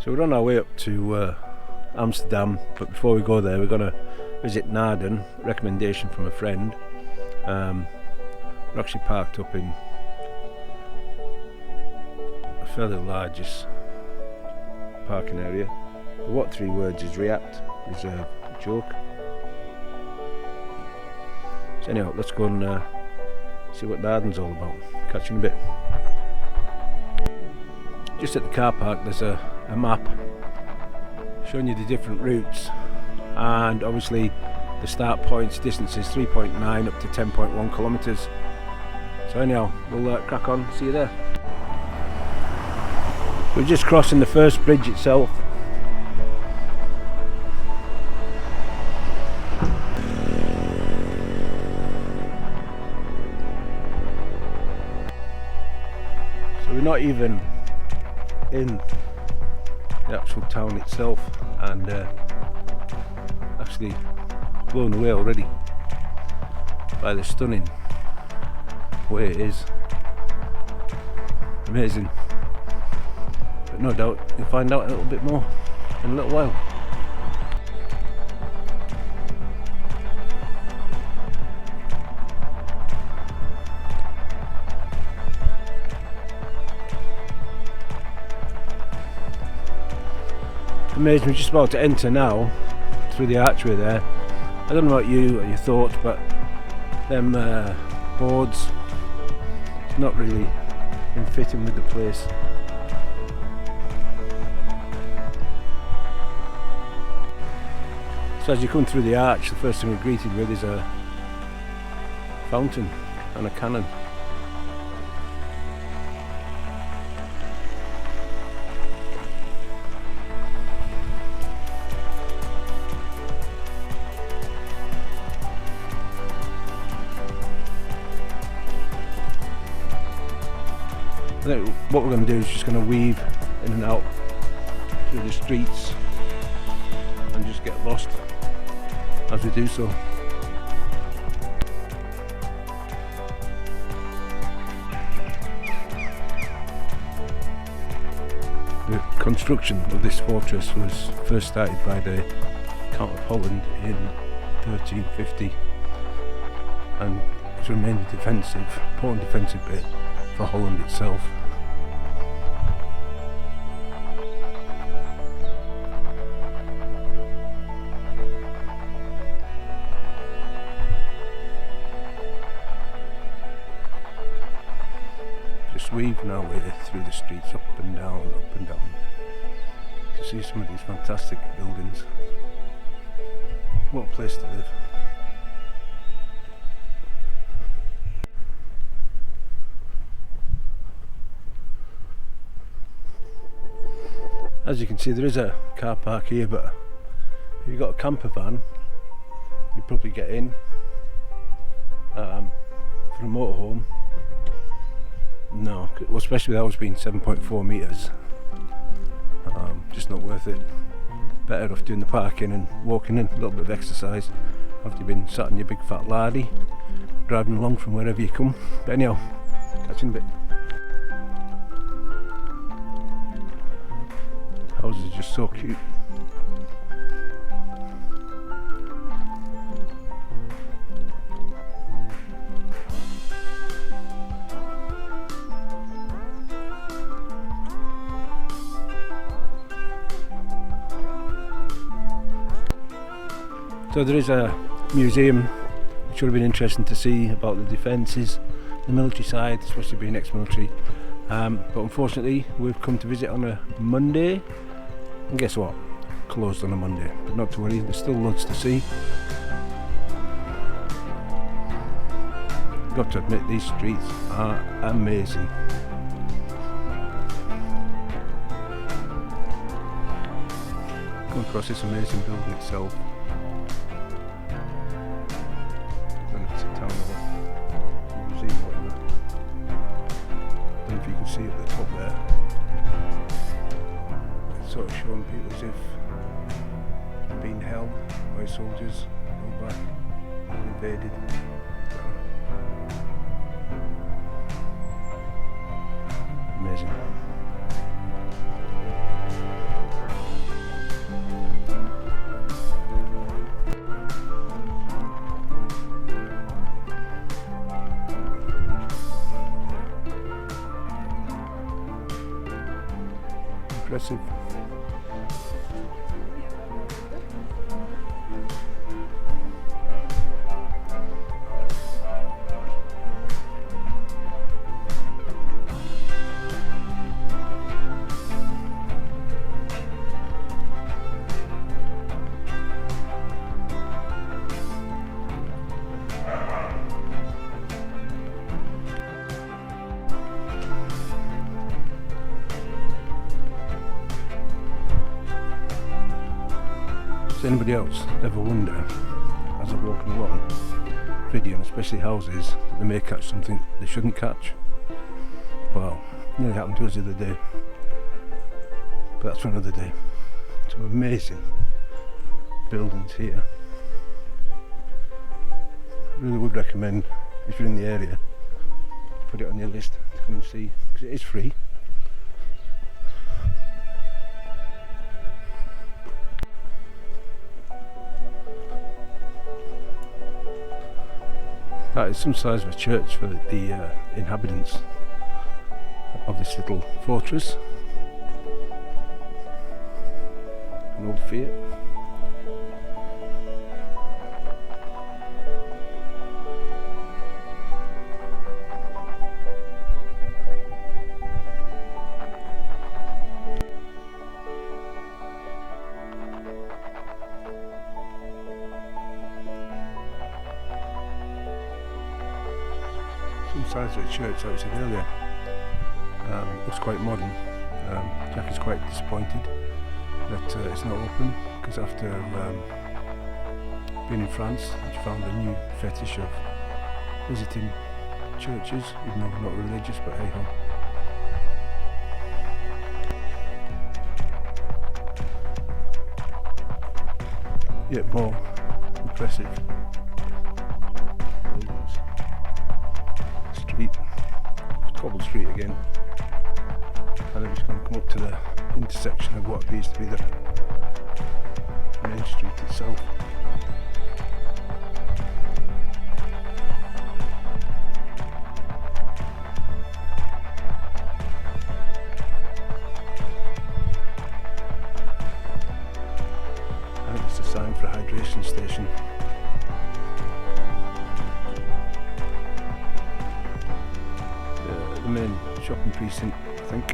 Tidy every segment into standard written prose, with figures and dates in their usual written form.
So we're on our way up to Amsterdam, but before we go there we're going to visit Naarden, recommendation from a friend. We're actually parked up in a fairly large parking area. But what 3 words is react, reserve, joke. So anyhow, let's go and see what Naarden's all about. Catch you in a bit. Just at the car park there's a map showing you the different routes, and obviously the start points, distances 3.9 up to 10.1 kilometres. So anyhow, we'll crack on, see you there. We're just crossing the first bridge itself. So we're not even in the actual town itself, and actually blown away already by the stunning way it is. Amazing. But no doubt you'll find out a little bit more in a little while. Amazing, we're just about to enter now through the archway there. I don't know about you or your thoughts, but them boards, it's not really in fitting with the place. So as you come through the arch, the first thing we're greeted with is a fountain and a cannon. I think what we're going to do is just going to weave in and out through the streets and just get lost as we do so. The construction of this fortress was first started by the Count of Holland in 1350, and to remain a important defensive bit for Holland itself. Just weaving our way through the streets, up and down, to see some of these fantastic buildings. What a place to live. As you can see, there is a car park here, but if you've got a camper van, you probably get in. For a motorhome, no, especially with ours being 7.4 metres, just not worth it. Better off doing the parking and walking in, a little bit of exercise after you've been sat in your big fat lardy, driving along from wherever you come. But anyhow, catch you in a bit. Houses are just so cute. So there is a museum which would have been interesting to see about the defences, the military side, especially being ex-military. But unfortunately we've come to visit on a Monday, and guess what? Closed on a Monday. But not to worry, there's still loads to see. Got to admit, these streets are amazing. Come across this amazing building itself. It's a town hall, museum, whatever. I don't know if you can see at the top there. It's sort of showing people as if they're being held by soldiers all back and invaded. Amazing. Does anybody else ever wonder, as I'm walking along, video, and especially houses, they may catch something they shouldn't catch? Well, nearly happened to us the other day, but that's for another day. Some amazing buildings here. I really would recommend, if you're in the area, put it on your list to come and see, because it is free. That is some size of a church for the inhabitants of this little fortress. An old Fiat. Some size of a church, like I said earlier. Looks quite modern. Jack is quite disappointed that it's not open, because after being in France, he found a new fetish of visiting churches, even though we're not religious, but hey ho. Yet more impressive buildings. Street, cobbled street again, and I'm just going to come up to the intersection of what appears to be the main street itself. I think it's a sign for a hydration station. The main shopping precinct, I think.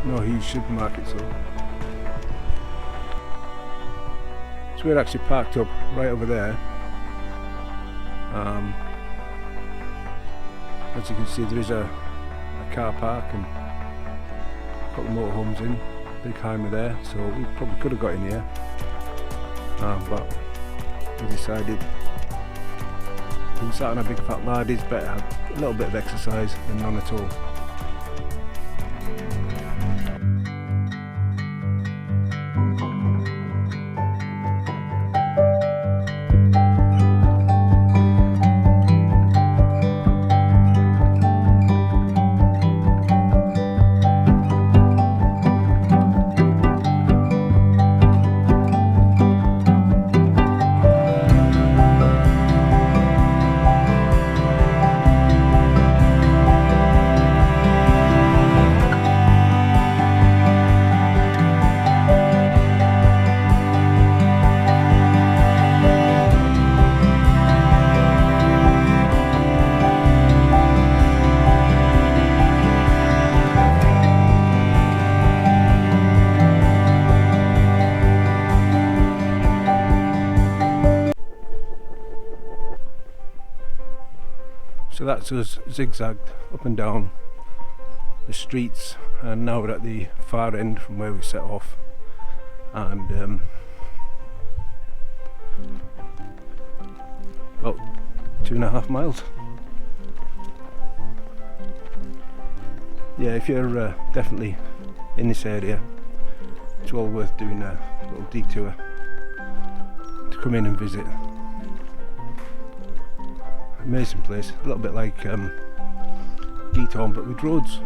No huge supermarkets though. So we're actually parked up right over there. As you can see, there is a car park and a couple of motorhomes in. Big Heimer there, so we probably could have got in here, but we decided, being sat on a big fat lad, it's better to have a little bit of exercise than none at all. So that's us zigzagged up and down the streets, and now we're at the far end from where we set off, and about 2.5 miles. Yeah, if you're definitely in this area, it's well worth doing a little detour to come in and visit. Amazing place, a little bit like Geethorn, but with roads.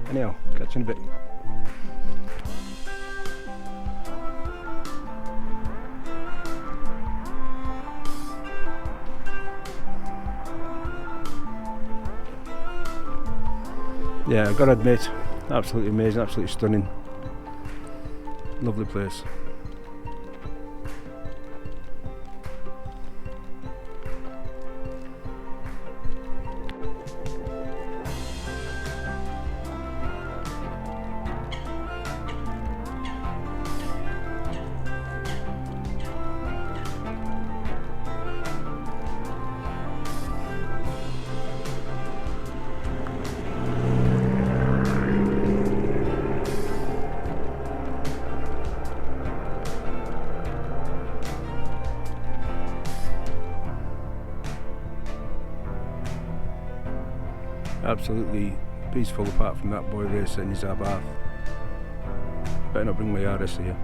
Anyhow, catch you in a bit. Yeah, I've got to admit, absolutely amazing, absolutely stunning. Lovely place. absolutely peaceful apart from that boy racer in his Abarth. Better not bring my RS here.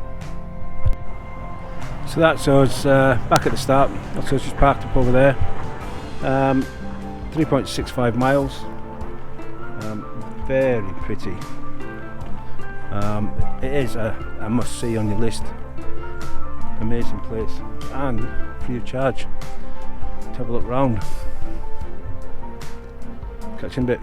So that's us back at the start. That's us just parked up over there. 3.65 miles. Very pretty. It is a must see on your list. Amazing place, and free of charge to have a look round. Catch you in a bit.